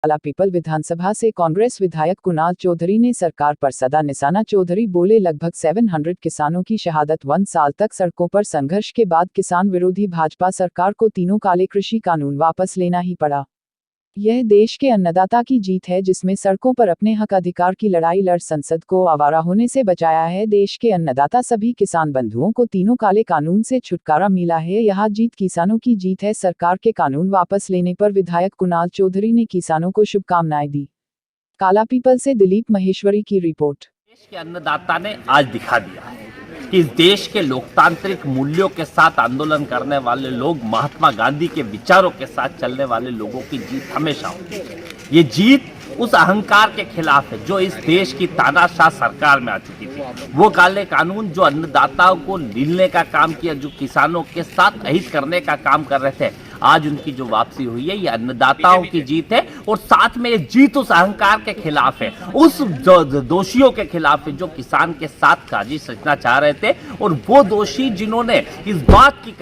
कालापीपल विधानसभा से कांग्रेस विधायक कुणाल चौधरी ने सरकार पर सदा निशाना। चौधरी बोले, लगभग 700 किसानों की शहादत, 1 साल तक सड़कों पर संघर्ष के बाद किसान विरोधी भाजपा सरकार को तीनों काले कृषि कानून वापस लेना ही पड़ा। यह देश के अन्नदाता की जीत है, जिसमें सड़कों पर अपने हक अधिकार की लड़ाई लड़ संसद को आवारा होने से बचाया है। देश के अन्नदाता सभी किसान बंधुओं को तीनों काले कानून से छुटकारा मिला है। यह जीत किसानों की जीत है। सरकार के कानून वापस लेने पर विधायक कुणाल चौधरी ने किसानों को शुभकामनाएं दी। कालापीपल से दिलीप महेश्वरी की रिपोर्ट। देश के अन्नदाता ने आज दिखा दिया है कि इस देश के लोकतांत्रिक मूल्यों के साथ आंदोलन करने वाले लोग, महात्मा गांधी के विचारों के साथ चलने वाले लोगों की जीत हमेशा होती है। ये जीत उस अहंकार के खिलाफ है जो इस देश की तानाशाह सरकार में आ चुकी थी। वो काले कानून जो अन्नदाताओं को लीलने का काम किया, जो किसानों के साथ अहित करने का काम कर रहे थे, आज उनकी जो वापसी हुई है, ये अन्नदाताओं की जीत है। और साथ में ये जीत उस अहंकार के खिलाफ है, उस दोषियों के खिलाफ है जो किसान के साथ साजिश रचना चाह रहे थे। और वो दोषी जिन्होंने इस बात की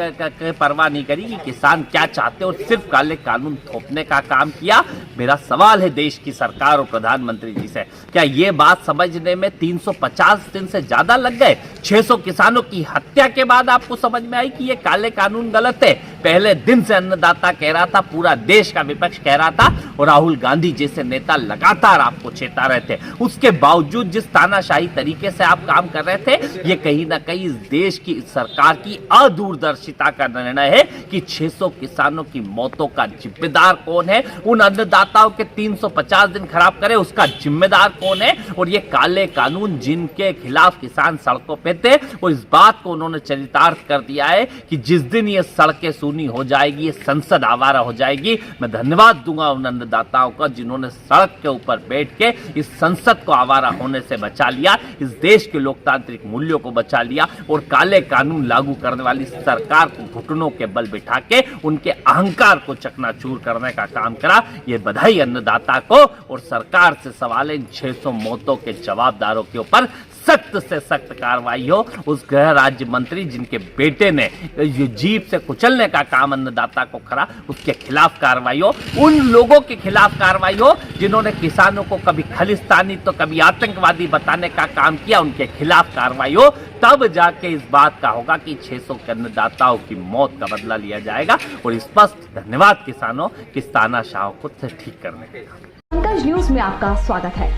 परवाह नहीं करी कि किसान क्या चाहते और सिर्फ काले कानून थोपने का काम किया। मेरा सवाल है देश की सरकार और प्रधानमंत्री जी से, क्या ये बात समझने में 350 दिन से ज्यादा लग गए? 600 किसानों की हत्या के बाद आपको समझ में आई कि ये काले कानून गलत है? पहले दिन से अन्नदाता कह रहा था, पूरा देश का विपक्ष कह रहा था, और राहुल गांधी जैसे नेता लगातार आपको चेता रहे थे। उसके बावजूद जिस तानाशाही तरीके से आप काम कर रहे थे, ये कहीं ना कहीं इस देश की सरकार की अदूरदर्शिता का निर्णय है कि 600 किसानों की मौतों का जिम्मेदार कौन है। उन अन्नदाताओं के 350 दिन खराब करे, उसका जिम्मेदार कौन है? और ये काले कानून जिनके खिलाफ किसान सड़कों पे थे, और इस बात को उन्होंने चरितार्थ कर दिया है कि जिस दिन ये सड़कें सूनी हो जाएगी, ये संसद आवारा हो जाएगी, मैं धन्यवाद दूंगा उन अन्नदाताओं का जिन्होंने सड़क के ऊपर बैठ के इस संसद को आवारा होने से बचा लिया, इस देश के लोकतांत्रिक मूल्यों को बचा लिया, और काले कानून लागू करने वाली सरकार को घुटनों के बल बिठा के उनके अहंकार को चकनाचूर करने का काम करा। ये बधाई अन्नदाता को। और सरकार से सवाल है, इन 600 मौतों के जवाबदारों के ऊपर सख्त से सख्त कार्रवाई हो। उस गृह राज्य मंत्री जिनके बेटे ने जीप से कुचलने का काम अन्नदाता को करा, उसके खिलाफ कार्रवाई हो। उन लोगों के खिलाफ कार्रवाई हो जिन्होंने किसानों को कभी खालिस्तानी तो कभी आतंकवादी बताने का काम किया, उनके खिलाफ कार्रवाई हो। तब जाके इस बात का होगा कि 600 के अन्नदाताओं की मौत का बदला लिया जाएगा। और स्पष्ट धन्यवाद किसानों की तानाशाह को ठीक करने के लिए। पंकज न्यूज में आपका स्वागत है।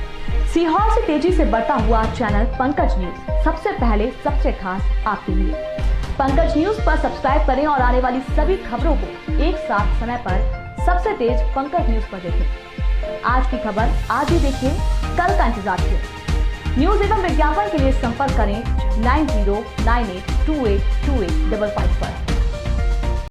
सीहोर से तेजी से बढ़ता हुआ चैनल पंकज न्यूज सबसे पहले, सबसे खास आपके लिए। पंकज न्यूज पर सब्सक्राइब करें और आने वाली सभी खबरों को एक साथ समय पर सबसे तेज पंकज न्यूज पर देखें। आज की खबर आज ही देखिए, कल का इंतजार कीजिए। न्यूज एवं विज्ञापन के लिए संपर्क करें 9098282855 पर।